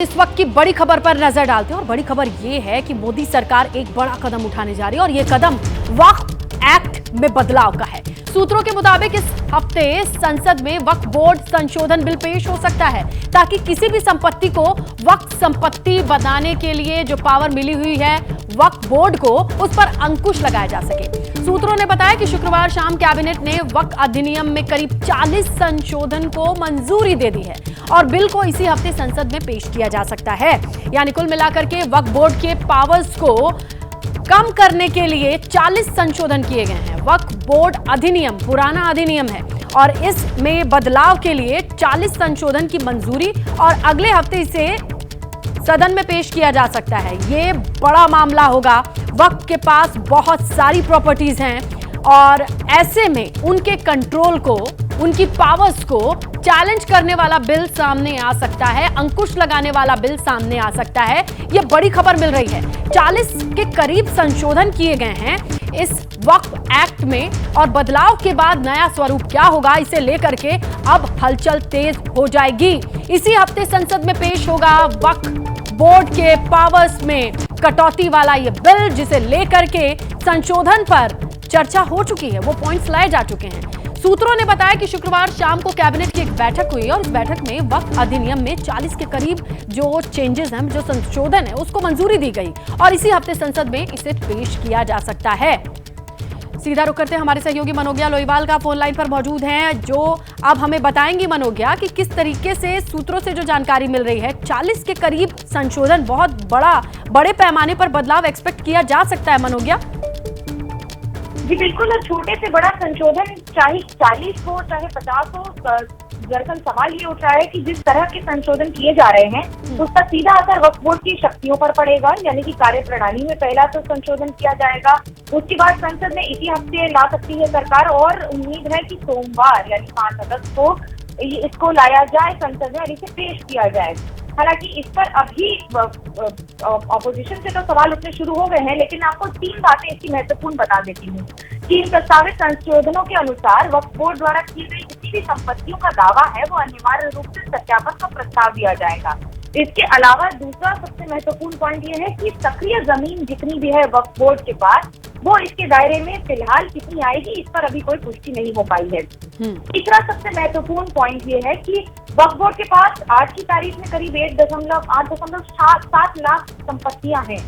इस वक्त की बड़ी खबर पर नजर डालते हैं और बड़ी खबर यह है कि मोदी सरकार एक बड़ा कदम उठाने जा रही है और यह कदम वक्फ एक्ट में बदलाव का है। सूत्रों के मुताबिक इस हफ्ते संसद में वक्फ बोर्ड संशोधन बिल पेश हो सकता है ताकि किसी भी संपत्ति को वक्फ संपत्ति बनाने के लिए जो पावर मिली हुई है वक्फ बोर्ड को, उस पर अंकुश लगाया जा सके। सूत्रों ने बताया कि शुक्रवार शाम कैबिनेट ने वक्फ अधिनियम में करीब 40 संशोधन को मंजूरी दे दी है और बिल को इसी हफ्ते संसद में पेश किया जा सकता है। यानी कुल मिलाकर के वक्फ बोर्ड के पावर्स को कम करने के लिए 40 संशोधन किए गए हैं। वक्फ बोर्ड अधिनियम पुराना अधिनियम है और इसमें बदलाव के लिए 40 संशोधन की मंजूरी और अगले हफ्ते इसे सदन में पेश किया जा सकता है। ये बड़ा मामला होगा। वक्फ के पास बहुत सारी प्रॉपर्टीज हैं और ऐसे में उनके कंट्रोल को, उनकी पावर्स को चैलेंज करने वाला बिल सामने आ सकता है, अंकुश लगाने वाला बिल सामने आ सकता है। यह बड़ी खबर मिल रही है। 40 के करीब संशोधन किए गए हैं इस वक्फ एक्ट में और बदलाव के बाद नया स्वरूप क्या होगा, इसे लेकर के अब हलचल तेज हो जाएगी। इसी हफ्ते संसद में पेश होगा वक्फ बोर्ड के पावर्स में कटौती वाला यह बिल, जिसे लेकर के संशोधन पर चर्चा हो चुकी है, वो पॉइंट्स लाए जा चुके हैं। सूत्रों ने बताया कि शुक्रवार शाम को कैबिनेट की एक बैठक हुई और इस बैठक में वक्फ अधिनियम में 40 के करीब जो चेंजेस हैं, जो संशोधन है, उसको मंजूरी दी गई और इसी हफ्ते संसद में इसे पेश किया जा सकता है। सीधा रुख करते हैं, हमारे सहयोगी मनोज्ञा लोईवाल का फोन लाइन पर मौजूद हैं, जो अब हमें बताएंगी मनोज्ञा कि किस तरीके से सूत्रों से जो जानकारी मिल रही है 40 के करीब संशोधन, बहुत बड़े पैमाने पर बदलाव एक्सपेक्ट किया जा सकता है। मनोज्ञा जी बिल्कुल, छोटे से बड़ा संशोधन चाहे 40 हो चाहे 50 हो, दरअसल सवाल ये उठ रहा है कि जिस तरह के संशोधन किए जा रहे हैं तो उसका सीधा असर वक्फ बोर्ड की शक्तियों पर पड़ेगा। यानी कि कार्यप्रणाली में पहला तो संशोधन किया जाएगा, उसके बाद संसद में इसी हफ्ते ला सकती है सरकार और उम्मीद है कि सोमवार यानी 5 अगस्त को इसको लाया जाए संसद में और इसे पेश किया जाए। हालांकि इस पर अभी ऑपोजिशन से तो सवाल उठने शुरू हो गए हैं, लेकिन आपको 3 बातें इसकी महत्वपूर्ण बता देती हूँ। 3 प्रस्तावित संशोधनों के अनुसार वक्फ बोर्ड द्वारा की गई जितनी भी संपत्तियों का दावा है वो अनिवार्य रूप से सत्यापन का प्रस्ताव दिया जाएगा। इसके अलावा दूसरा सबसे महत्वपूर्ण पॉइंट ये है कि सक्रिय जमीन जितनी भी है वक्फ बोर्ड के पास वो इसके दायरे में फिलहाल कितनी आएगी, इस पर अभी कोई पुष्टि नहीं हो पाई है। तीसरा सबसे महत्वपूर्ण पॉइंट ये है कि वक्फ बोर्ड के पास आज की तारीख में करीब 8.7 लाख संपत्तियां हैं,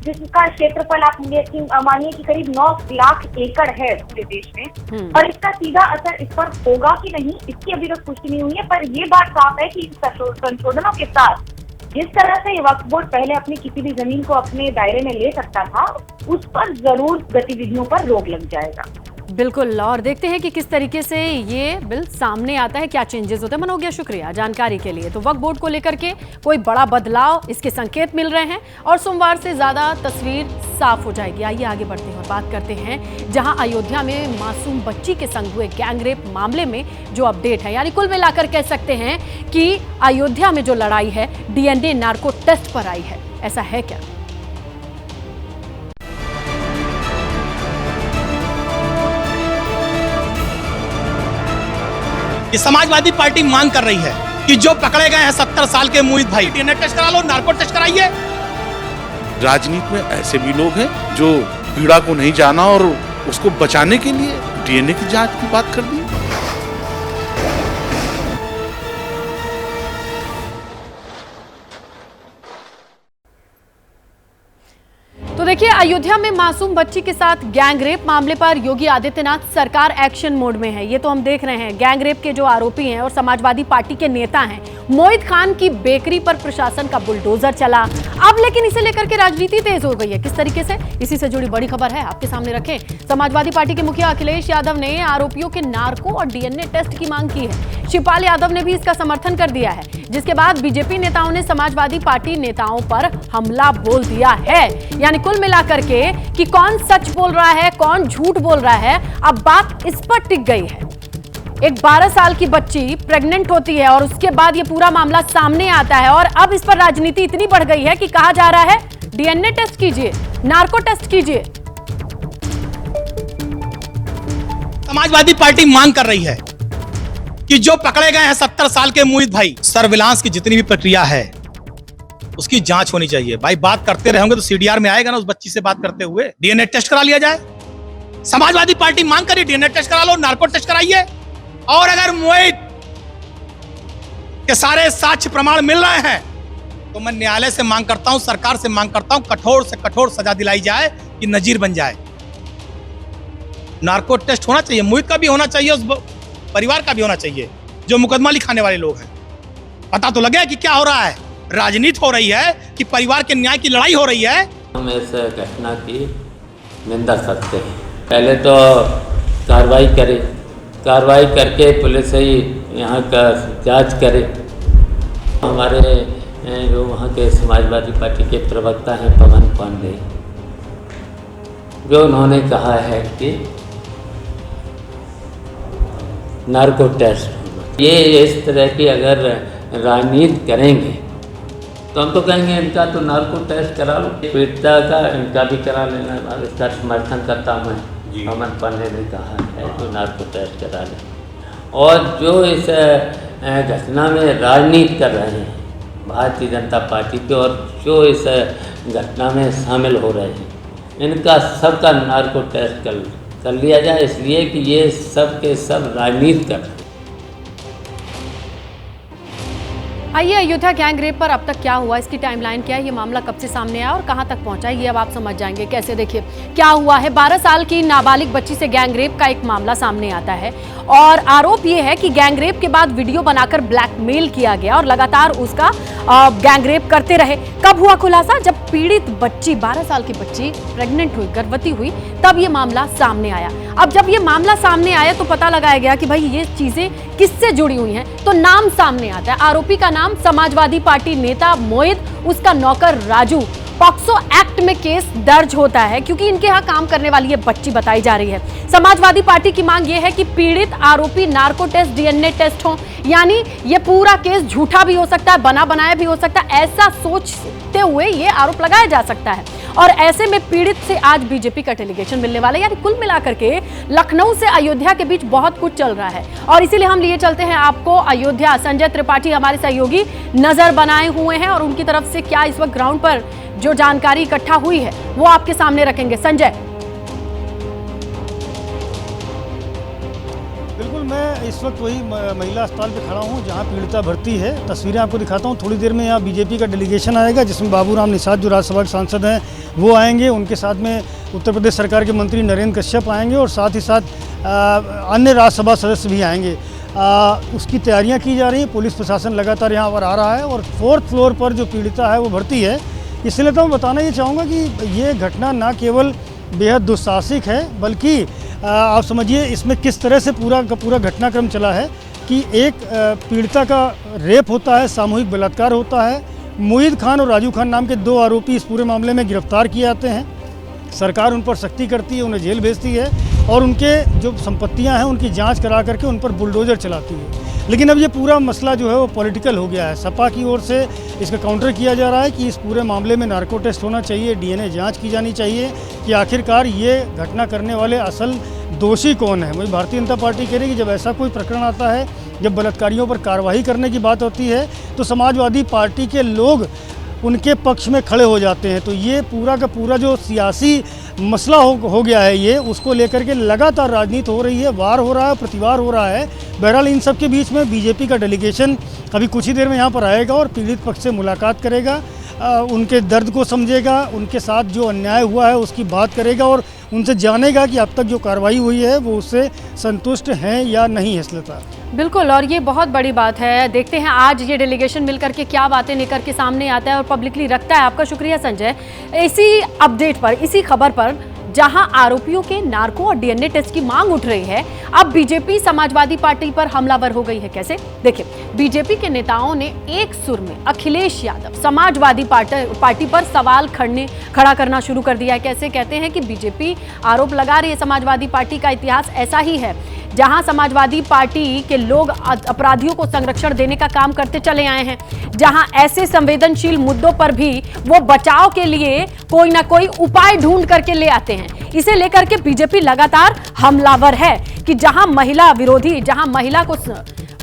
जिसका क्षेत्रफल आप मानिए कि करीब 9 लाख एकड़ है पूरे देश में। और इसका सीधा असर इस पर होगा कि नहीं, इसकी अभी तक पुष्टि नहीं हुई है, पर यह बात साफ है कि इन संशोधनों के साथ जिस तरह से वक्फ बोर्ड पहले अपनी किसी भी जमीन को अपने दायरे में ले सकता था, उस पर जरूर गतिविधियों पर रोक लग जाएगा। बिल्कुल, और देखते हैं कि किस तरीके से ये बिल सामने आता है, क्या चेंजेस होते हैं। मनोज्ञा, शुक्रिया जानकारी के लिए। तो वक्फ बोर्ड को लेकर के कोई बड़ा बदलाव, इसके संकेत मिल रहे हैं और सोमवार से ज्यादा तस्वीर साफ हो जाएगी। आइए आगे बढ़ते हैं और बात करते हैं जहां अयोध्या में मासूम बच्ची के संग हुए गैंगरेप मामले में जो अपडेट है। यानी कुल मिलाकर कह सकते हैं कि अयोध्या में जो लड़ाई है DNA नार्को टेस्ट पर आई है। ऐसा है क्या? ये समाजवादी पार्टी मांग कर रही है कि जो पकड़े गए हैं 70 साल के मोहित भाई, डीएनए टेस्ट करा लो, नार्को टेस्ट कराइए। राजनीति में ऐसे भी लोग हैं जो पीड़ा को नहीं जाना और उसको बचाने के लिए डीएनए की जांच की बात कर दी। तो देखिए, अयोध्या में मासूम बच्ची के साथ गैंगरेप मामले पर योगी आदित्यनाथ सरकार एक्शन मोड में है। ये तो हम देख रहे हैं। गैंगरेप के जो आरोपी हैं और समाजवादी पार्टी के नेता हैं मोहित खान की बेकरी पर प्रशासन का बुलडोजर चला। अब लेकिन इसे लेकर के राजनीति तेज हो गई है। किस तरीके से, इसी से जुड़ी बड़ी खबर है आपके सामने रखें। समाजवादी पार्टी के मुखिया अखिलेश यादव ने आरोपियों के नार्को और DNA टेस्ट की मांग की है। शिवपाल यादव ने भी इसका समर्थन कर दिया है, जिसके बाद बीजेपी नेताओं ने समाजवादी पार्टी नेताओं पर हमला बोल दिया है। यानी कुल मिलाकर के कि कौन सच बोल रहा है, कौन झूठ बोल रहा है, अब बात इस पर टिक गई है। एक 12 साल की बच्ची प्रेग्नेंट होती है और उसके बाद ये पूरा मामला सामने आता है और अब इस पर राजनीति इतनी बढ़ गई है कि कहा जा रहा है DNA टेस्ट कीजिए, नार्को टेस्ट कीजिए। समाजवादी पार्टी मांग कर रही है कि जो पकड़े गए हैं 70 साल के मोहित भाई, सर्विलांस की जितनी भी प्रक्रिया है उसकी जांच होनी चाहिए। भाई बात करते रहेंगे तो सीडीआर में आएगा ना, उस बच्ची से बात करते हुए डीएनए टेस्ट करा लिया जाए। समाजवादी पार्टी मांग करिए डीएनए टेस्ट करा लो, नार्को टेस्ट कराइए। और अगर मोहित के सारे साक्ष्य प्रमाण मिल रहे हैं तो मैं न्यायालय से मांग करता हूं, सरकार से मांग करता हूं, कठोर से कठोर सजा दिलाई जाए कि नजीर बन जाए। नार्को टेस्ट होना चाहिए, मोहित का भी होना चाहिए, उस परिवार का भी होना चाहिए जो मुकदमा लिखाने वाले लोग हैं। पता तो लगे कि क्या हो रहा है, राजनीति हो रही है कि परिवार के न्याय की लड़ाई हो रही है। हम इस घटना की निंदा करते हैं। पहले तो कार्रवाई करे, कार्रवाई करके पुलिस ही यहाँ का जांच करे। हमारे जो वहाँ के समाजवादी पार्टी के प्रवक्ता हैं पवन पांडे, जो उन्होंने कहा है कि नार्को टेस्ट, ये इस तरह की अगर राजनीति करेंगे तो हम तो कहेंगे इनका तो नार्को टेस्ट करा लो, पीड़िता का इनका भी करा लेना। इसका समर्थन करता हूँ मैं, पवन पांडे ने कहा है तो नार्को टेस्ट करा लें। और जो इस घटना में राजनीति कर रहे हैं भारतीय जनता पार्टी के और जो इस घटना में शामिल हो रहे हैं, इनका सबका नार्को टेस्ट कर लिया जाए, इसलिए कि ये सब के सब राजनीति कर रहे हैं। आइए, अयोध्या गैंग रेप पर अब तक क्या हुआ, इसकी टाइमलाइन क्या है, ये मामला कब से सामने आया और कहां तक पहुंचा है, ये अब आप समझ जाएंगे। कैसे, देखिए क्या हुआ है। 12 साल की नाबालिग बच्ची से गैंग रेप का एक मामला सामने आता है और आरोप ये है कि गैंग रेप के बाद वीडियो बनाकर ब्लैकमेल किया गया और लगातार उसका गैंग रेप करते रहे। कब हुआ खुलासा? जब पीड़ित बच्ची, 12 साल की बच्ची प्रेग्नेंट हुई, गर्भवती हुई, तब ये मामला सामने आया। अब जब ये मामला सामने आया तो पता लगाया गया कि भाई ये चीजें किससे जुड़ी हुई हैं, तो नाम सामने आता है। आरोपी का नाम समाजवादी पार्टी नेता मोहित, उसका नौकर राजू। पॉक्सो एक्ट में केस दर्ज होता है क्योंकि इनके यहाँ काम करने वाली ये बच्ची बताई जा रही है। समाजवादी पार्टी की मांग ये है कि पीड़ित आरोपी नार्को टेस्ट, डीएनए टेस्ट हो, यानी ये पूरा केस झूठा भी हो सकता है, बना बनाया भी हो सकता है, ऐसा सोचते हुए ये आरोप लगाया जा सकता है। और ऐसे में पीड़ित से आज बीजेपी का डेलीगेशन मिलने वाला है। यानी कुल मिलाकर के लखनऊ से अयोध्या के बीच बहुत कुछ चल रहा है और इसीलिए हम लिए चलते हैं आपको अयोध्या। संजय त्रिपाठी हमारे सहयोगी नजर बनाए हुए हैं और उनकी तरफ से क्या इस वक्त ग्राउंड पर जो जानकारी इकट्ठा हुई है वो आपके सामने रखेंगे। संजय। बिल्कुल, मैं इस वक्त वही महिला अस्पताल पे खड़ा हूँ जहाँ पीड़िता भर्ती है। तस्वीरें आपको दिखाता हूँ। थोड़ी देर में यहाँ बीजेपी का डेलीगेशन आएगा जिसमें बाबूराम निषाद जो राज्यसभा के सांसद हैं वो आएंगे। उनके साथ में उत्तर प्रदेश सरकार के मंत्री नरेंद्र कश्यप आएंगे और साथ ही साथ अन्य राज्यसभा सदस्य भी आएंगे। उसकी तैयारियाँ की जा रही हैं। पुलिस प्रशासन लगातार यहाँ पर आ रहा है और 4th फ्लोर पर जो पीड़िता है वो भर्ती है। इसलिए तो मैं बताना ये चाहूँगा कि ये घटना ना केवल बेहद दुस्साहसिक है बल्कि आप समझिए इसमें किस तरह से पूरा का पूरा घटनाक्रम चला है कि एक पीड़िता का रेप होता है, सामूहिक बलात्कार होता है। मोहित खान और राजू खान नाम के 2 आरोपी इस पूरे मामले में गिरफ्तार किए जाते हैं। सरकार उन पर सख्ती करती है, उन्हें जेल भेजती है और उनके जो संपत्तियां हैं उनकी जांच करा करके उन पर बुलडोजर चलाती है। लेकिन अब ये पूरा मसला जो है वो पॉलिटिकल हो गया है। सपा की ओर से इसका काउंटर किया जा रहा है कि इस पूरे मामले में नार्को टेस्ट होना चाहिए, डीएनए जांच की जानी चाहिए कि आखिरकार ये घटना करने वाले असल दोषी कौन है। वही भारतीय जनता पार्टी कह रही है कि जब ऐसा कोई प्रकरण आता है, जब बलात्कारियों पर कार्रवाई करने की बात होती है तो समाजवादी पार्टी के लोग उनके पक्ष में खड़े हो जाते हैं। तो ये पूरा का पूरा जो सियासी मसला हो गया है, ये उसको लेकर के लगातार राजनीति हो रही है, वार हो रहा है, प्रतिवार हो रहा है। बहरहाल इन सब के बीच में बीजेपी का डेलीगेशन अभी कुछ ही देर में यहाँ पर आएगा और पीड़ित पक्ष से मुलाकात करेगा, उनके दर्द को समझेगा, उनके साथ जो अन्याय हुआ है उसकी बात करेगा और उनसे जानेगा कि अब तक जो कार्रवाई हुई है वो उससे संतुष्ट हैं या नहीं है। श्वेता, बिल्कुल, और ये बहुत बड़ी बात है। देखते हैं आज ये डेलीगेशन मिलकर के क्या बातें लेकर के सामने आता है और पब्लिकली रखता है। आपका शुक्रिया संजय, इसी अपडेट पर, इसी खबर पर, जहां आरोपियों के नार्को और डीएनए टेस्ट की मांग उठ रही है, अब बीजेपी समाजवादी पार्टी पर हमलावर हो गई है। कैसे? देखिए, बीजेपी के नेताओं ने एक सुर में अखिलेश यादव, समाजवादी पार्टी पर सवाल खड़ा करना शुरू कर दिया है। कैसे? कहते हैं कि बीजेपी आरोप लगा रही है समाजवादी पार्टी का इतिहास ऐसा ही है जहां समाजवादी पार्टी के लोग अपराधियों को संरक्षण देने का काम करते चले आए हैं, जहां ऐसे संवेदनशील मुद्दों पर भी वो बचाव के लिए कोई ना कोई उपाय ढूंढ करके ले आते हैं। इसे लेकर के बीजेपी लगातार हमलावर है कि जहां महिला विरोधी, जहां महिला को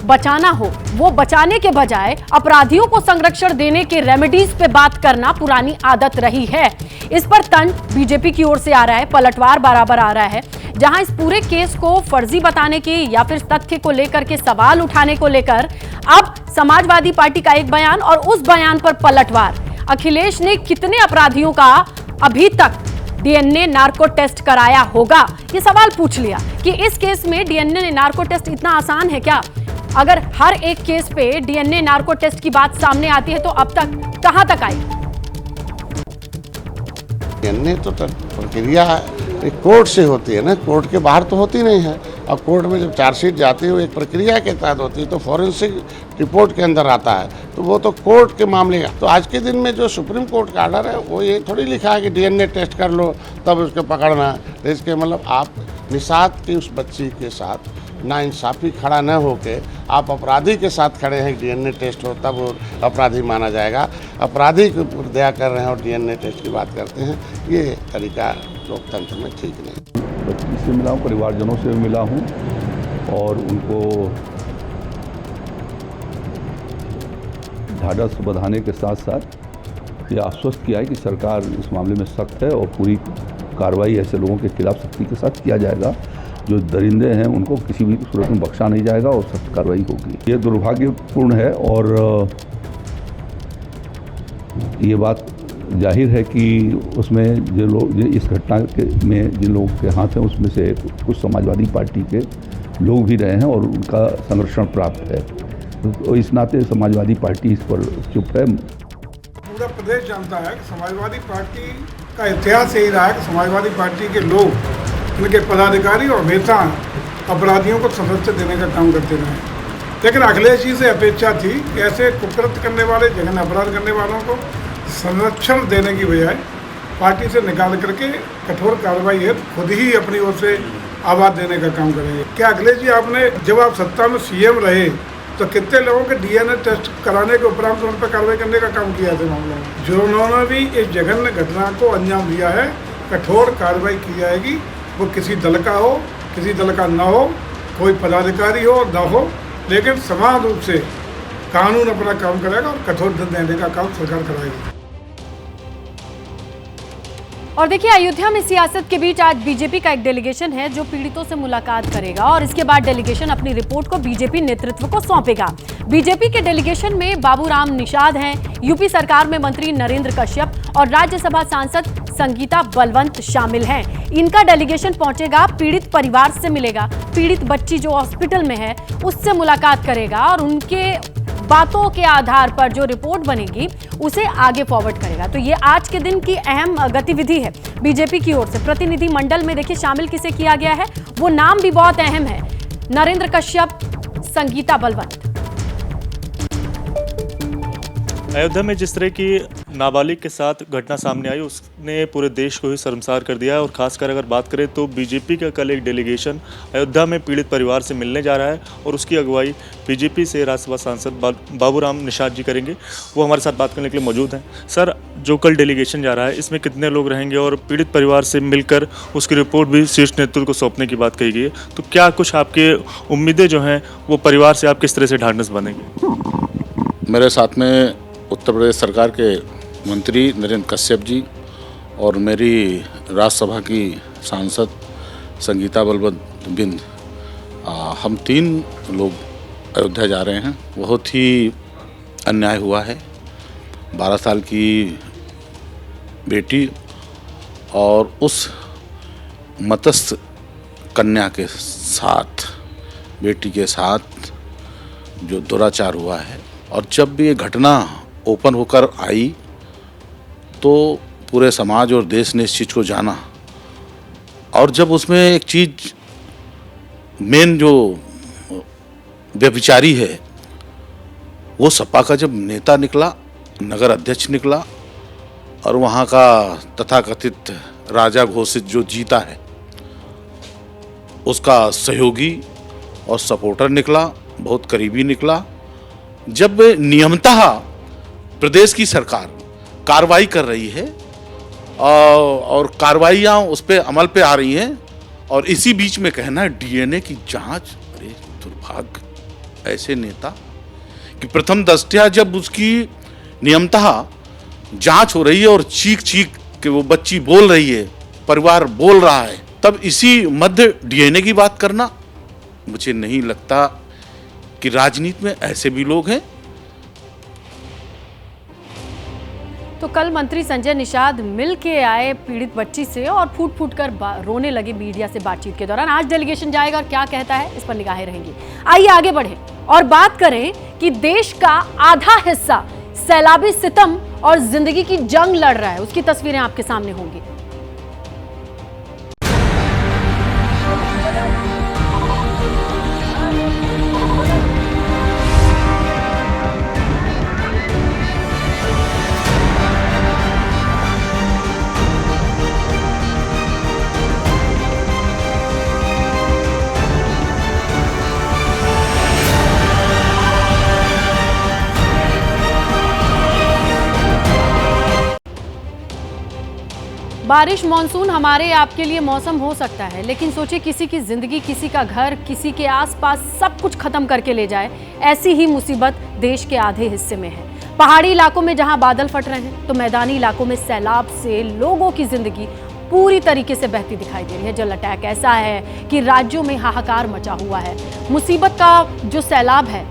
बचाना हो, वो बचाने के बजाय अपराधियों को संरक्षण देने के रेमेडीज पे बात करना पुरानी आदत रही है। इस पर तंज बीजेपी की ओर से आ रहा है, पलटवार बराबर आ रहा है। जहां इस पूरे केस को फर्जी बताने के या फिर तथ्य को लेकर के सवाल उठाने को लेकर अब समाजवादी पार्टी का एक बयान और उस बयान पर पलटवार। अखिलेश ने कितने अपराधियों का अभी तक डीएनए नार्को टेस्ट कराया होगा, ये सवाल पूछ लिया कि इस केस में डीएनए नार्को टेस्ट इतना आसान है क्या? अगर हर एक केस पे डीएनए नार्को टेस्ट की बात सामने आती है तो अब तक कहां तक आई? डीएनए तो प्रक्रिया कोर्ट से होती है ना, कोर्ट के बाहर तो होती नहीं है। अब कोर्ट में जब चार्जशीट जाती है वो एक प्रक्रिया के तहत होती है, तो फॉरेंसिक रिपोर्ट के अंदर आता है, तो वो तो कोर्ट के मामले का। तो आज के दिन में जो सुप्रीम कोर्ट का आर्डर है वो ये थोड़ी लिखा है कि डीएनए टेस्ट कर लो तब उसको पकड़ना। तो इसके मतलब आप निषाद की उस बच्ची के साथ नाइंसाफ़ी खड़ा न होके आप अपराधी के साथ खड़े हैं, डीएनए टेस्ट हो तब वो अपराधी माना जाएगा। अपराधी के ऊपर दया कर रहे हैं और डीएनए टेस्ट की बात करते हैं, ये तरीका लोकतंत्र में ठीक नहीं। बच्ची से मिला हूँ, परिवारजनों से भी मिला हूँ और उनको ढाढ़स बंधाने के साथ साथ ये आश्वस्त किया है कि सरकार इस मामले में सख्त है और पूरी कार्रवाई ऐसे लोगों के खिलाफ सख्ती के साथ किया जाएगा। जो दरिंदे हैं उनको किसी भी सूरत में बख्शा नहीं जाएगा और सख्त कार्रवाई होगी। ये दुर्भाग्यपूर्ण है और ये बात जाहिर है कि उसमें जो लोग इस घटना में जिन लोगों के हाथ हैं उसमें से कुछ समाजवादी पार्टी के लोग भी रहे हैं और उनका संरक्षण प्राप्त है। तो इस नाते समाजवादी पार्टी इस पर चुप है। पूरा प्रदेश जानता है कि समाजवादी पार्टी का इतिहास यही रहा है कि समाजवादी पार्टी के लोग, उनके पदाधिकारी और नेता अपराधियों को संरक्षण देने का काम करते रहे। लेकिन अखिलेश जी से अपेक्षा थी कि ऐसे कुकृत्य करने वाले, जघन्य अपराध करने वालों को संरक्षण देने की बजाय पार्टी से निकाल करके कठोर कार्रवाई है खुद ही अपनी ओर से आवाज़ देने का काम करेंगे। क्या अखिलेश जी आपने जब आप सत्ता में सीएम रहे तो कितने लोगों के डीएनए टेस्ट कराने के उपरांत उन पर कार्रवाई करने का काम किया था मामले में? जो उन्होंने भी इस जघन्य घटना को अंजाम दिया है, कठोर कार्रवाई की जाएगी। वो किसी दल का हो, किसी दल का न हो, कोई पदाधिकारी हो न हो, लेकिन समान रूप से कानून अपना काम करेगा और कठोर दंड देने का काम सरकार कराएगी। और देखिए, अयोध्या में सियासत के बीच आज बीजेपी का एक डेलीगेशन है जो पीड़ितों से मुलाकात करेगा और इसके बाद डेलीगेशन अपनी रिपोर्ट को बीजेपी नेतृत्व को सौंपेगा। बीजेपी के डेलीगेशन में बाबूराम निषाद हैं, यूपी सरकार में मंत्री नरेंद्र कश्यप और राज्यसभा सांसद संगीता बलवंत शामिल हैं। इनका डेलीगेशन पहुंचेगा, पीड़ित परिवार से मिलेगा, पीड़ित बच्ची जो हॉस्पिटल में है उससे मुलाकात करेगा और उनके बातों के आधार पर जो रिपोर्ट बनेगी उसे आगे फॉरवर्ड करेगा। तो ये आज के दिन की अहम गतिविधि है बीजेपी की ओर से। प्रतिनिधि मंडल में देखिए शामिल किसे किया गया है, वो नाम भी बहुत अहम है, नरेंद्र कश्यप, संगीता बलवंत। अयोध्या में जिस तरह की नाबालिग के साथ घटना सामने आई उसने पूरे देश को ही शर्मसार कर दिया है और खासकर अगर बात करें तो बीजेपी का कल एक डेलीगेशन अयोध्या में पीड़ित परिवार से मिलने जा रहा है और उसकी अगुवाई बीजेपी से राज्यसभा सांसद बाबूराम निषाद जी करेंगे। वो हमारे साथ बात करने के लिए मौजूद हैं। सर, जो कल डेलीगेशन जा रहा है इसमें कितने लोग रहेंगे और पीड़ित परिवार से मिलकर उसकी रिपोर्ट भी शीर्ष नेतृत्व को सौंपने की बात कही गई है, तो क्या कुछ आपके उम्मीदें जो हैं वो परिवार से आप किस तरह से ढाढ़स बनेंगे? मेरे साथ में उत्तर प्रदेश सरकार के मंत्री नरेंद्र कश्यप जी और मेरी राज्यसभा की सांसद संगीता बलवंत बिंद, हम 3 लोग अयोध्या जा रहे हैं। बहुत ही अन्याय हुआ है। 12 साल की बेटी और उस मत्स्य कन्या के साथ, बेटी के साथ जो दुराचार हुआ है, और जब भी ये घटना ओपन होकर आई तो पूरे समाज और देश ने इस चीज़ को जाना। और जब उसमें एक चीज़ मेन जो व्यभिचारी है वो सपा का जब नेता निकला, नगर अध्यक्ष निकला, और वहाँ का तथाकथित राजा घोषित जो जीता है उसका सहयोगी और सपोर्टर निकला, बहुत करीबी निकला। जब नियमतः प्रदेश की सरकार कार्रवाई कर रही है और कार्रवाइयाँ उस पर अमल पे आ रही हैं, और इसी बीच में कहना है डीएनए की जांच, अरे दुर्भाग्य, ऐसे नेता कि प्रथम दृष्टया जब उसकी नियमतः जांच हो रही है और चीख चीख के वो बच्ची बोल रही है, परिवार बोल रहा है, तब इसी मध्य डीएनए की बात करना, मुझे नहीं लगता कि राजनीति में ऐसे भी लोग हैं। तो कल मंत्री संजय निषाद मिल के आए पीड़ित बच्ची से और फूट फूट कर रोने लगे मीडिया से बातचीत के दौरान। आज डेलीगेशन जाएगा और क्या कहता है, इस पर निगाहें रहेंगी। आइए आगे बढ़ें और बात करें कि देश का आधा हिस्सा सैलाबी सितम और जिंदगी की जंग लड़ रहा है, उसकी तस्वीरें आपके सामने होंगी। बारिश मॉनसून हमारे आपके लिए मौसम हो सकता है, लेकिन सोचिए किसी की जिंदगी, किसी का घर, किसी के आसपास सब कुछ खत्म करके ले जाए। ऐसी ही मुसीबत देश के आधे हिस्से में है। पहाड़ी इलाकों में जहां बादल फट रहे हैं, तो मैदानी इलाकों में सैलाब से लोगों की जिंदगी पूरी तरीके से बहती दिखाई दे रही है। जल अटैक ऐसा है कि राज्यों में हाहाकार मचा हुआ है। मुसीबत का जो सैलाब है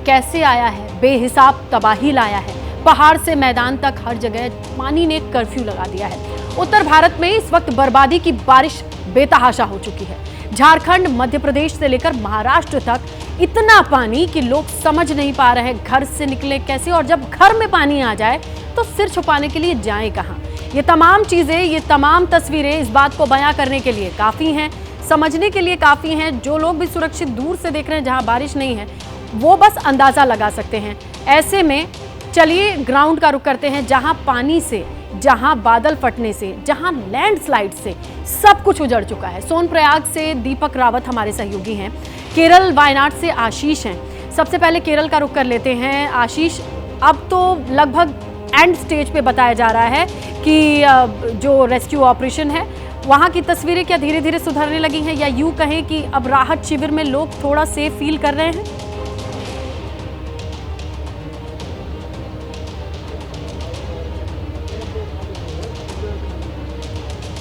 कैसे आया है, बेहिसाब तबाही लाया है। पहाड़ से मैदान तक हर जगह पानी ने कर्फ्यू लगा दिया है। उत्तर भारत में इस वक्त बर्बादी की बारिश बेतहाशा हो चुकी है। झारखंड, मध्य प्रदेश से लेकर महाराष्ट्र तक इतना पानी कि लोग समझ नहीं पा रहे घर से निकले कैसे, और जब घर में पानी आ जाए तो सिर छुपाने के लिए जाएं कहां। ये तमाम चीजें, ये तमाम तस्वीरें इस बात को बयां करने के लिए काफी हैं, समझने के लिए काफी हैं। जो लोग भी सुरक्षित दूर से देख रहे हैं जहां बारिश नहीं है, वो बस अंदाजा लगा सकते हैं। ऐसे में चलिए ग्राउंड का रुख करते हैं, जहां पानी से, जहां बादल फटने से, जहां लैंडस्लाइड से सब कुछ उजड़ चुका है। सोनप्रयाग से दीपक रावत हमारे सहयोगी हैं, केरल वायनाड से आशीष हैं। सबसे पहले केरल का रुख कर लेते हैं। आशीष, अब तो लगभग एंड स्टेज पे बताया जा रहा है कि जो रेस्क्यू ऑपरेशन है, वहां की तस्वीरें क्या धीरे धीरे सुधरने लगी हैं, या यूं कहें कि अब राहत शिविर में लोग थोड़ा सेफ फील कर रहे हैं?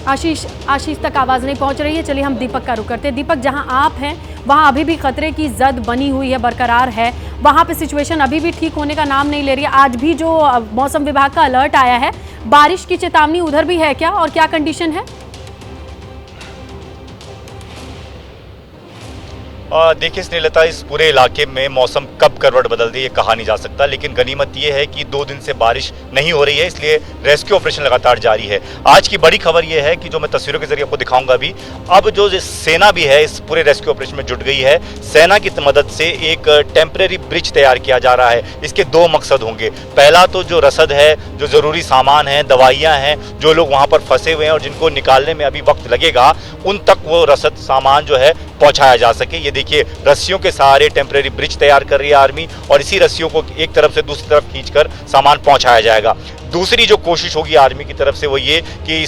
आशीष तक आवाज नहीं पहुंच रही है। चलिए हम दीपक का रुख करते हैं। दीपक, जहां आप हैं वहां अभी भी खतरे की जद बनी हुई है, बरकरार है। वहां पे सिचुएशन अभी भी ठीक होने का नाम नहीं ले रही है। आज भी जो मौसम विभाग का अलर्ट आया है, बारिश की चेतावनी उधर भी है क्या, और क्या कंडीशन है? देखिए स्नेहलता, इस पूरे इलाके में मौसम कब करवट बदल दी ये कहा नहीं जा सकता, लेकिन गनीमत ये है कि 2 दिन से बारिश नहीं हो रही है, इसलिए रेस्क्यू ऑपरेशन लगातार जारी है। आज की बड़ी खबर ये है कि जो मैं तस्वीरों के जरिए आपको दिखाऊंगा अभी, अब जो सेना भी है इस पूरे रेस्क्यू ऑपरेशन में जुट गई है। सेना की मदद से एक टेम्परेरी ब्रिज तैयार किया जा रहा है। इसके 2 मकसद होंगे। पहला तो जो रसद है, जो ज़रूरी सामान है, दवाइयाँ हैं, जो लोग वहाँ पर फंसे हुए हैं और जिनको निकालने में अभी वक्त लगेगा, उन तक वो रसद सामान जो है पहुंचाया जा सके। ये देखिए रस्सियों के सहारे टेम्परेरी ब्रिज तैयार कर रही है आर्मी, और इसी रस्सियों को एक तरफ से दूसरी तरफ खींचकर सामान पहुंचाया जाएगा। दूसरी जो कोशिश होगी आर्मी की तरफ से वो ये कि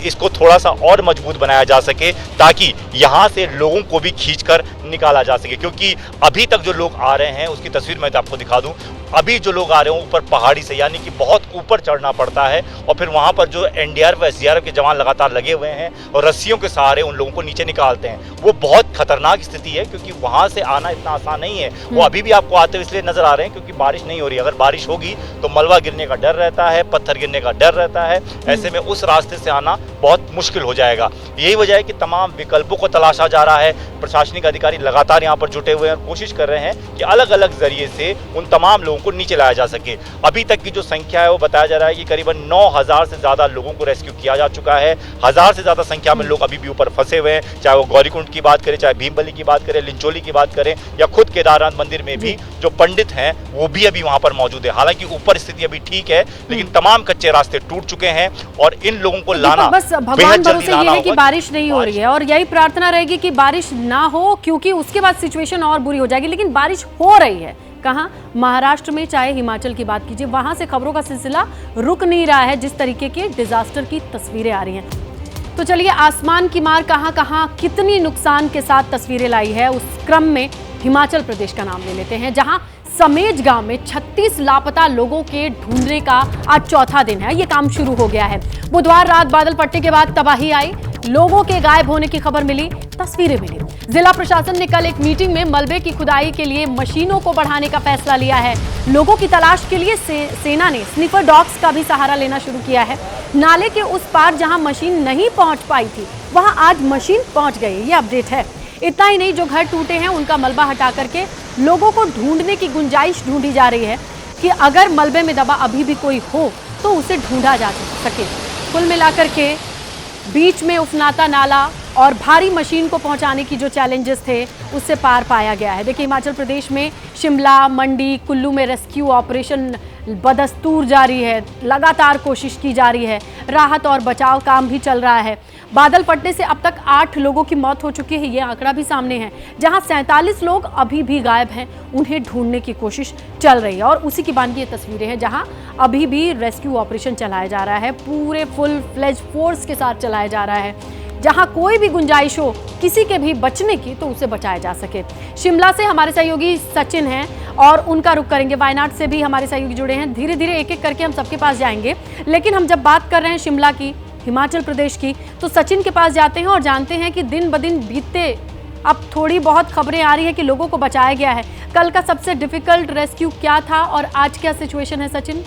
इसको थोड़ा सा और मजबूत बनाया जा सके, ताकि यहाँ से लोगों को भी खींचकर निकाला जा सके। क्योंकि अभी तक जो लोग आ रहे हैं, उसकी तस्वीर मैं आपको दिखा दूं, अभी जो लोग आ रहे हैं ऊपर पहाड़ी से, यानी कि बहुत ऊपर चढ़ना पड़ता है, और फिर वहाँ पर जो एनडीआरएफ एसडीआरएफ के जवान लगातार लगे हुए हैं और रस्सियों के सहारे उन लोगों को नीचे निकालते हैं। वो बहुत खतरनाक स्थिति है, क्योंकि वहाँ से आना इतना आसान नहीं है। वो अभी भी आपको आते हुए इसलिए नजर आ रहे हैं क्योंकि बारिश नहीं हो रही। अगर बारिश होगी तो मलबा गिरने का डर रहता है, पत्थर गिरने का डर रहता है। ऐसे में उस रास्ते से आना बहुत मुश्किल हो जाएगा। यही वजह है कि तमाम विकल्पों को तलाशा जा रहा है। प्रशासनिक अधिकारी लगातार यहाँ पर जुटे हुए हैं और कोशिश कर रहे हैं कि अलग अलग जरिए से उन तमाम लोगों को नीचे लाया जा सके। अभी तक की जो संख्या है वो बताया जा रहा है कि करीबन 9000 से ज्यादा लोगों को रेस्क्यू किया जा चुका है। 1000 से ज्यादा संख्या में लोग अभी भी ऊपर फंसे हुए हैं, चाहे वो गौरीकुंड की बात करें, चाहे भीमबली की बात करें, लिंचोली की बात करें, या खुद केदारनाथ मंदिर में भी जो पंडित हैं वो भी अभी वहां पर मौजूद है। हालांकि ऊपर स्थिति अभी ठीक है, लेकिन तमाम कच्चे रास्ते टूट चुके हैं और इन लोगों को लाना बस भगवान भरोसे ये है कि बारिश नहीं हो रही है, और यही प्रार्थना रहेगी कि बारिश ना हो, क्योंकि उसके बाद सिचुएशन और बुरी हो जाएगी। लेकिन बारिश हो रही है कहाँ? महाराष्ट्र में, चाहे हिमाचल की बात कीजिए, वहां से खबरों का सिलसिला रुक नहीं रहा है। जिस तरीके के डिजास्टर की तस्वीरें आ रही हैं, तो चलिए आसमान की मार कहां कहां कितनी नुकसान के साथ तस्वीरें लाई है, उस क्रम में हिमाचल प्रदेश का नाम ले लेते हैं, जहां समेज गांव में 36 लापता लोगों के ढूंढने का आज चौथा दिन है। ये काम शुरू हो गया है। बुधवार रात बादल फटने के बाद तबाही आई, लोगों के गायब होने की खबर मिली, तस्वीरें मिली। जिला प्रशासन ने कल एक मीटिंग में मलबे की खुदाई के लिए मशीनों को बढ़ाने का फैसला लिया है। लोगों की तलाश के लिए सेना ने स्निफर डॉग्स का भी सहारा लेना शुरू किया है। नाले के उस पार जहां मशीन नहीं पहुंच पाई थी, वहां आज मशीन पहुंच गई। ये अपडेट है। इतना ही नहीं, जो घर टूटे हैं उनका मलबा हटा करके लोगों को ढूंढने की गुंजाइश ढूंढी जा रही है कि अगर मलबे में दबा अभी भी कोई हो तो उसे ढूंढा जा सके। कुल मिलाकर के बीच में उफनाता नाला और भारी मशीन को पहुंचाने की जो चैलेंजेस थे उससे पार पाया गया है। देखिए, हिमाचल प्रदेश में शिमला, मंडी, कुल्लू में रेस्क्यू ऑपरेशन बदस्तूर जारी है। लगातार कोशिश की जा रही है, राहत और बचाव काम भी चल रहा है। बादल फटने से अब तक 8 लोगों की मौत हो चुकी है, ये आंकड़ा भी सामने है। जहां 47 लोग अभी भी गायब हैं, उन्हें ढूंढने की कोशिश चल रही है। और उसी की बात की ये तस्वीरें हैं जहां अभी भी रेस्क्यू ऑपरेशन चलाया जा रहा है, पूरे फुल फ्लेज फोर्स के साथ चलाया जा रहा है। जहां कोई भी गुंजाइश हो किसी के भी बचने की तो उसे बचाया जा सके। शिमला से हमारे सहयोगी सचिन हैं और उनका रुख करेंगे। वायनाड से भी हमारे सहयोगी जुड़े हैं। धीरे धीरे एक एक करके हम सबके पास जाएंगे, लेकिन हम जब बात कर रहे हैं शिमला की, हिमाचल प्रदेश की, तो सचिन के पास जाते हैं और जानते हैं कि दिन ब दिन बीतते अब थोड़ी बहुत खबरें आ रही है कि लोगों को बचाया गया है। कल का सबसे डिफिकल्ट रेस्क्यू क्या था और आज क्या सिचुएशन है सचिन?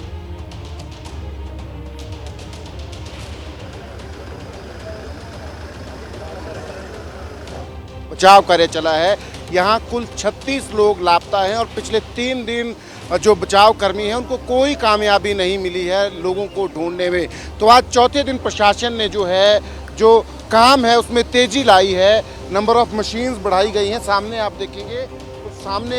बचाव कार्य चला है। यहाँ कुल 36 लोग लापता हैं और पिछले 3 दिन जो बचाव कर्मी हैं उनको कोई कामयाबी नहीं मिली है लोगों को ढूंढने में। तो आज चौथे दिन प्रशासन ने जो काम है उसमें तेजी लाई है। नंबर ऑफ मशीन्स बढ़ाई गई हैं। सामने आप देखेंगे तो सामने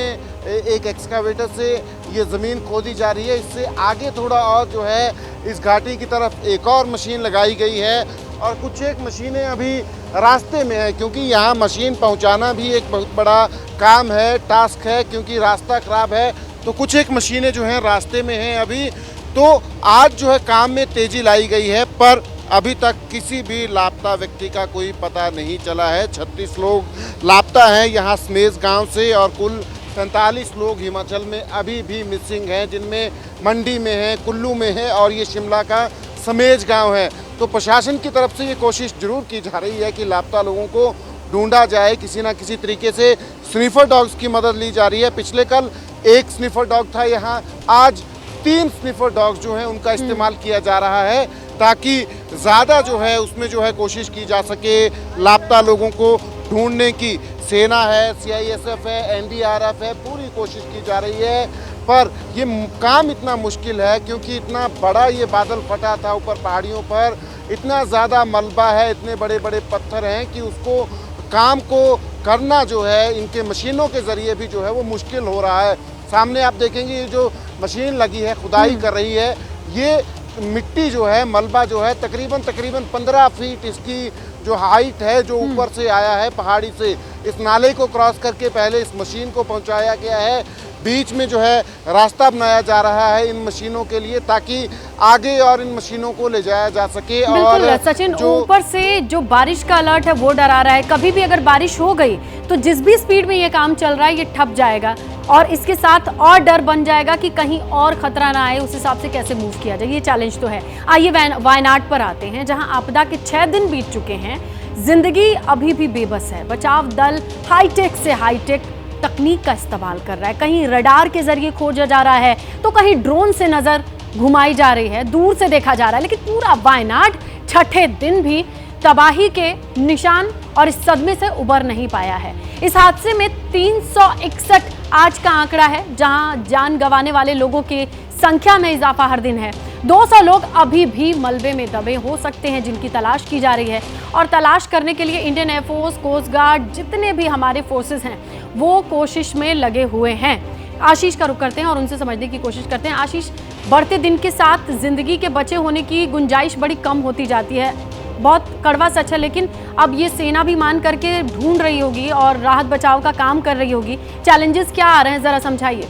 एक एक्सकावेटर से ये ज़मीन खोदी जा रही है। इससे आगे थोड़ा और जो है इस घाटी की तरफ एक और मशीन लगाई गई है और कुछ एक मशीनें अभी रास्ते में है, क्योंकि यहाँ मशीन पहुँचाना भी एक बहुत बड़ा काम है, टास्क है, क्योंकि रास्ता ख़राब है। तो कुछ एक मशीनें जो हैं रास्ते में हैं अभी। तो आज जो है काम में तेज़ी लाई गई है, पर अभी तक किसी भी लापता व्यक्ति का कोई पता नहीं चला है। 36 लोग लापता हैं यहाँ समेज गांव से और कुल 47 लोग हिमाचल में अभी भी मिसिंग हैं, जिनमें मंडी में है, कुल्लू में है और ये शिमला का समेज गांव है। तो प्रशासन की तरफ से ये कोशिश जरूर की जा रही है कि लापता लोगों को ढूंढा जाए, किसी ना किसी तरीके से स्निफर डॉग्स की मदद ली जा रही है। पिछले कल एक स्निफर डॉग था यहाँ, आज 3 स्निफर डॉग्स जो हैं उनका इस्तेमाल किया जा रहा है ताकि ज़्यादा जो है उसमें जो है कोशिश की जा सके लापता लोगों को ढूंढने की। सेना है, CISF है, NDRF है, पूरी कोशिश की जा रही है, पर ये काम इतना मुश्किल है क्योंकि इतना बड़ा ये बादल फटा था ऊपर पहाड़ियों पर, इतना ज़्यादा मलबा है, इतने बड़े बड़े पत्थर हैं कि उसको काम को करना जो है इनके मशीनों के ज़रिए भी जो है वो मुश्किल हो रहा है। सामने आप देखेंगे ये जो मशीन लगी है खुदाई कर रही है, ये मिट्टी जो है, मलबा जो है तकरीबन 15 फीट इसकी जो हाइट है जो ऊपर से आया है पहाड़ी से, इस नाले को क्रॉस करके पहले इस मशीन को पहुंचाया गया है। बीच में जो है रास्ता बनाया जा रहा है इन मशीनों के लिए ताकि आगे और इन मशीनों को ले जाया जा सके। और सचिन, ऊपर से जो बारिश का अलर्ट है वो डरा रहा है। कभी भी अगर बारिश हो गई तो जिस भी स्पीड में ये काम चल रहा है ये ठप जाएगा और इसके साथ और डर बन जाएगा कि कहीं और खतरा ना आए, उस हिसाब से कैसे मूव किया जाए, ये चैलेंज तो है। आइए वायनाड पर आते हैं, जहां आपदा के 6 दिन बीत चुके हैं, जिंदगी अभी भी बेबस है। बचाव दल हाईटेक से हाईटेक तकनीक का इस्तेमाल कर रहा है। कहीं रडार के जरिए खोजा जा रहा है तो कहीं ड्रोन से नजर घुमाई जा रही है, दूर से देखा जा रहा है। लेकिन पूरा वायनाड छठे दिन भी तबाही के निशान और इस सदमे से उबर नहीं पाया है। इस हादसे में 361 आज का आंकड़ा है, जहां जान गंवाने वाले लोगों की संख्या में इजाफा हर दिन है। 200 लोग अभी भी मलबे में दबे हो सकते हैं जिनकी तलाश की जा रही है और तलाश करने के लिए इंडियन एयरफोर्स, कोस्ट गार्ड, जितने भी हमारे फोर्सेस हैं वो कोशिश में लगे हुए हैं। आशीष का रुख करते हैं और उनसे समझने की कोशिश करते हैं। आशीष, बढ़ते दिन के साथ जिंदगी के बचे होने की गुंजाइश बड़ी कम होती जाती है, बहुत कड़वा सच है, लेकिन अब ये सेना भी मान करके ढूंढ रही होगी और राहत बचाव का काम कर रही होगी। चैलेंजेस क्या आ रहे हैं, जरा समझाइए।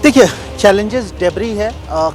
देखिए, चैलेंजेस डेब्री है,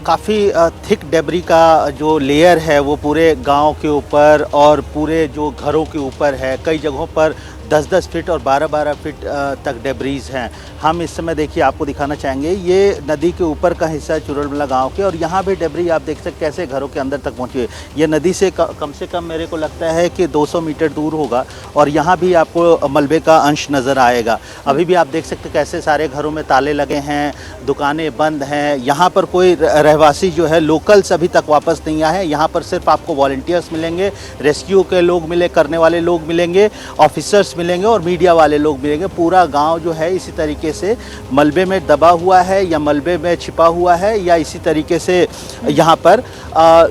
काफ़ी थिक डेब्री का जो लेयर है वो पूरे गांव के ऊपर और पूरे जो घरों के ऊपर है। कई जगहों पर 10-10 फीट और 12-12 फीट तक डेब्रीज हैं। हम इस समय देखिए आपको दिखाना चाहेंगे, ये नदी के ऊपर का हिस्सा है चुरलमला गांव के, और यहाँ भी डेब्री आप देख सकते कैसे घरों के अंदर तक पहुँची है। ये नदी से कम से कम मेरे को लगता है कि 200 मीटर दूर होगा, और यहाँ भी आपको मलबे का अंश नज़र आएगा। अभी भी आप देख सकते कैसे सारे घरों में ताले लगे हैं, दुकानें बंद हैं। यहाँ पर कोई रहवासी जो है लोकल्स अभी तक वापस नहीं आए हैं। यहाँ पर सिर्फ आपको वॉलंटियर्स मिलेंगे, रेस्क्यू के लोग करने वाले लोग मिलेंगे, ऑफिसर्स मिलेंगे और मीडिया वाले लोग मिलेंगे। पूरा गांव जो है इसी तरीके से मलबे में दबा हुआ है या मलबे में छिपा हुआ है, या इसी तरीके से यहाँ पर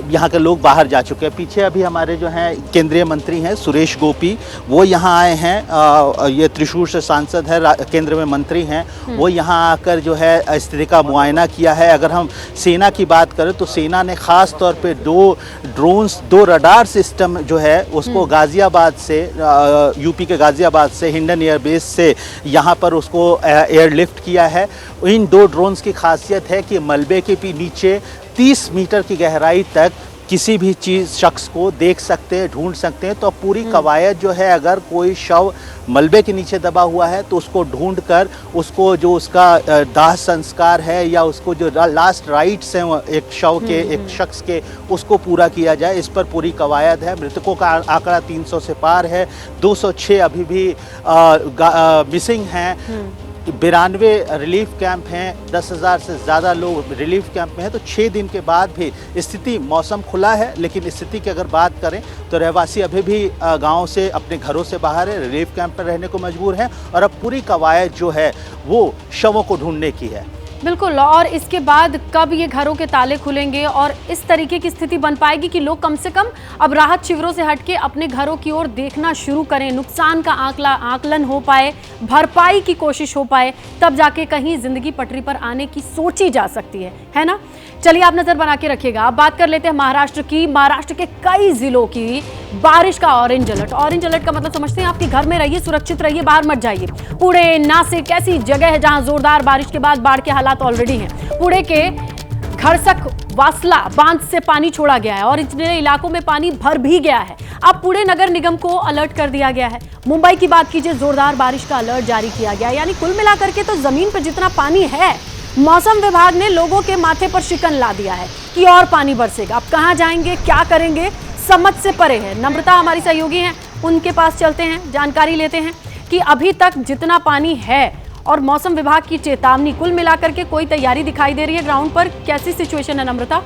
यहाँ के लोग बाहर जा चुके हैं। पीछे अभी हमारे जो हैं केंद्रीय मंत्री हैं सुरेश गोपी, वो यहाँ आए हैं। ये त्रिशूर से सांसद है, केंद्र में मंत्री हैं, वो यहाँ आकर जो है स्थिति का मुआयना किया है। अगर हम सेना की बात करें तो सेना ने ख़ास तौर पे 2 ड्रोन्स, 2 रडार सिस्टम जो है उसको गाज़ियाबाद से, यूपी के गाज़ियाबाद से, हिंडन एयरबेस से यहाँ पर उसको एयरलिफ्ट किया है। इन 2 ड्रोन्स की खासियत है कि मलबे के नीचे 30 मीटर की गहराई तक किसी भी चीज़, शख्स को देख सकते हैं, ढूंढ सकते हैं। तो पूरी कवायद जो है, अगर कोई शव मलबे के नीचे दबा हुआ है तो उसको ढूंढकर उसको जो उसका दाह संस्कार है या उसको जो लास्ट राइट्स हैं एक शव के, एक शख्स के, उसको पूरा किया जाए, इस पर पूरी कवायद है। मृतकों का आंकड़ा 300 से पार है, 206 अभी भी मिसिंग हैं। 92 रिलीफ कैंप हैं, 10,000 से ज़्यादा लोग रिलीफ कैंप में हैं। तो 6 दिन के बाद भी स्थिति, मौसम खुला है लेकिन स्थिति की अगर बात करें तो रहवासी अभी भी गांव से, अपने घरों से बाहर है, रिलीफ कैंप पर रहने को मजबूर हैं, और अब पूरी कवायद जो है वो शवों को ढूंढने की है। बिल्कुल, और इसके बाद कब ये घरों के ताले खुलेंगे और इस तरीके की स्थिति बन पाएगी कि लोग कम से कम अब राहत शिविरों से हटके अपने घरों की ओर देखना शुरू करें, नुकसान का आकलन हो पाए, भरपाई की कोशिश हो पाए, तब जाके कहीं जिंदगी पटरी पर आने की सोची जा सकती है ना। चलिए आप नजर बना के रखिएगा। अब बात कर लेते हैं महाराष्ट्र की। महाराष्ट्र के कई जिलों की बारिश का ऑरेंज अलर्ट। ऑरेंज अलर्ट का मतलब समझते हैं, आपके घर में रहिए, सुरक्षित रहिए, बाहर मत जाइए। पुणे, नासिक ऐसी जगह है जहां जोरदार बारिश के बाद बाढ़ के हालात ऑलरेडी हैं। पुणे के खरसक वासला बांध से पानी छोड़ा गया है और इतने इलाकों में पानी भर भी गया है। अब पुणे नगर निगम को अलर्ट कर दिया गया है। मुंबई की बात कीजिए, जोरदार बारिश का अलर्ट जारी किया गया है। यानी कुल मिलाकर के तो जमीन पर जितना पानी है, मौसम विभाग ने लोगों के माथे पर शिकन ला दिया है कि और पानी बरसेगा। अब कहां जाएंगे, क्या करेंगे, समझ से परे है। नम्रता हमारी सहयोगी हैं, उनके पास चलते हैं, जानकारी लेते हैं कि अभी तक जितना पानी है और मौसम विभाग की चेतावनी, कुल मिलाकर के कोई तैयारी दिखाई दे रही है ग्राउंड पर? कैसी सिचुएशन है नम्रता?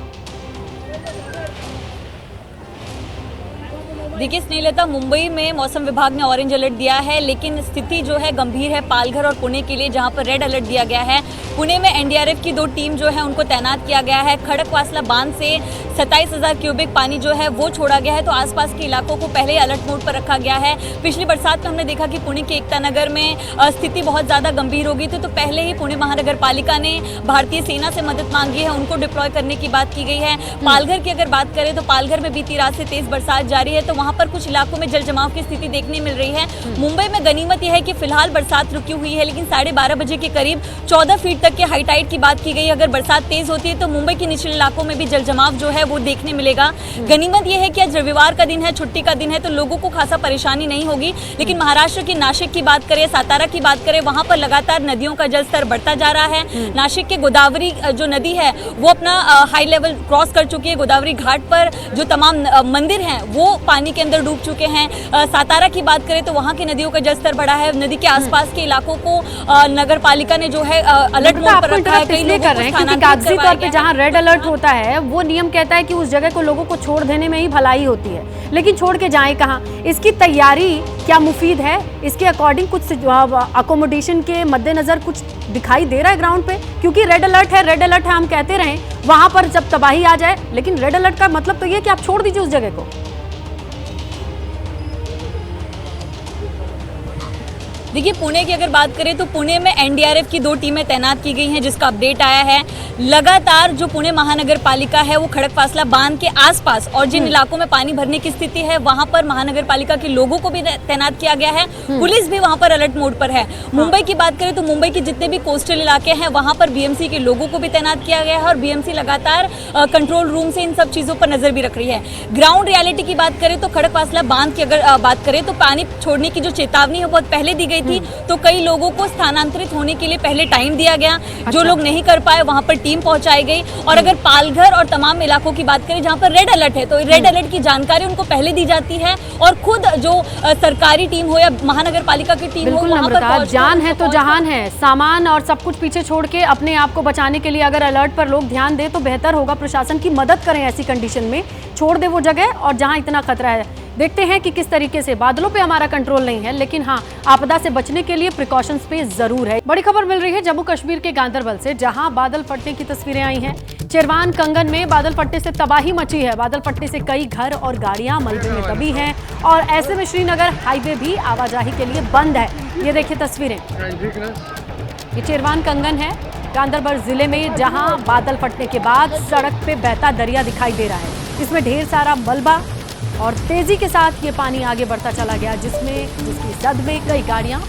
देखिए स्नेहलता, मुंबई में मौसम विभाग ने ऑरेंज अलर्ट दिया है, लेकिन स्थिति जो है गंभीर है पालघर और पुणे के लिए, जहां पर रेड अलर्ट दिया गया है। पुणे में एनडीआरएफ की 2 टीम जो है उनको तैनात किया गया है। खड़कवासला बांध से 27,000 क्यूबिक पानी जो है वो छोड़ा गया है, तो आसपास के इलाकों को पहले अलर्ट मोड पर रखा गया है। पिछली बरसात में हमने देखा कि पुणे के एकता नगर में स्थिति बहुत ज़्यादा गंभीर हो गई थी, तो पहले ही पुणे महानगर पालिका ने भारतीय सेना से मदद मांगी है, उनको डिप्लॉय करने की बात की गई है। पालघर की अगर बात करें तो पालघर में बीती रात से तेज बरसात जारी है, तो वहाँ पर कुछ इलाकों में जल जमाव की स्थिति देखने मिल रही है। मुंबई में गनीमत यह है कि फिलहाल बरसात रुकी हुई है, लेकिन 12:30 बजे के करीब 14 फीट तक के हाई टाइड की बात की गई। अगर बरसात तेज होती है तो मुंबई के निचले इलाकों में भी जल जमाव जो है वो देखने मिलेगा। गनीमत यह है कि आज रविवार का दिन है, छुट्टी का दिन है, तो लोगों को खासा परेशानी नहीं होगी। लेकिन महाराष्ट्र की नासिक की बात करें, सातारा की बात करें, वहां पर लगातार नदियों का जलस्तर बढ़ता जा रहा है। नासिक के गोदावरी जो नदी है वो अपना हाई लेवल क्रॉस कर चुकी है। गोदावरी घाट पर जो तमाम मंदिर हैं वो पानी के अंदर डूब चुके हैं। सातारा की बात करें तो वहां की नदियों का जलस्तर बढ़ा है। नदी के आसपास के इलाकों को नगर पालिका ने जो है अलर्ट मोड पर रखा है। इसलिए कर रहे हैं क्योंकि कागजी तौर पे जहां रेड अलर्ट होता है वो नियम कहता है कि उस जगह को लोगों को छोड़ देने में ही भलाई होती है, लेकिन छोड़ के जाएं कहां? इसकी तैयारी क्या मुफीद है? इसके अकॉर्डिंग कुछ अकोमोडेशन के मद्देनजर कुछ दिखाई दे रहा है ग्राउंड पे? क्योंकि रेड अलर्ट है, रेड अलर्ट है हम कहते रहें, वहां पर जब तबाही आ जाए, लेकिन रेड अलर्ट का मतलब तो ये कि आप छोड़ दीजिए उस जगह को। देखिए, पुणे की अगर बात करें तो पुणे में एनडीआरएफ की 2 टीमें तैनात की गई हैं, जिसका अपडेट आया है। लगातार जो पुणे महानगर पालिका है वो खड़कवासला बांध के आसपास और जिन इलाकों में पानी भरने की स्थिति है वहां पर महानगर पालिका के लोगों को भी तैनात किया गया है। पुलिस भी वहां पर अलर्ट मोड पर है। मुंबई की बात करें तो मुंबई के जितने भी कोस्टल इलाके हैं वहां पर बीएमसी के लोगों को भी तैनात किया गया है और बीएमसी लगातार कंट्रोल रूम से इन सब चीजों पर नजर भी रख रही है। ग्राउंड रियलिटी की बात करें तो खड़कवासला बांध की अगर बात करें तो पानी छोड़ने की जो चेतावनी है बहुत पहले दी गई थी, तो कई लोगों को स्थानांतरित होने के लिए पहले टाइम दिया गया। जो लोग नहीं कर पाए वहां पर टीम पहुंचाई गई। और अगर पालघर और तमाम इलाकों की बात करें जहां पर रेड अलर्ट है तो रेड अलर्ट की जानकारी उनको पहले दी जाती है और खुद जो सरकारी टीम हो या महानगर पालिका की टीम हो वहां पर जान है तो जहान है, सामान और सब कुछ पीछे छोड़ के अपने आप को बचाने के लिए अगर अलर्ट पर लोग ध्यान दे तो बेहतर होगा। प्रशासन की मदद करें ऐसी कंडीशन में, छोड़ दे वो जगह और जहां इतना खतरा है। देखते हैं कि किस तरीके से, बादलों पे हमारा कंट्रोल नहीं है लेकिन हाँ, आपदा से बचने के लिए प्रिकॉशंस पे जरूर है। बड़ी खबर मिल रही है जम्मू कश्मीर के गांदरबल से, जहां बादल फटने की तस्वीरें आई हैं। चिरवान कंगन में बादल फटने से तबाही मची है। बादल फटने से कई घर और गाड़ियां मलबे में दबी हैं और ऐसे में श्रीनगर हाईवे भी आवाजाही के लिए बंद है। ये देखिए तस्वीरें, ये चिरवान कंगन है गांदरबल जिले में, जहां बादल फटने के बाद सड़क पे बहता दरिया दिखाई दे रहा है। इसमें ढेर सारा मलबा और तेजी के साथ ये पानी आगे बढ़ता चला गया, जिसकी जद में कई गाड़ियां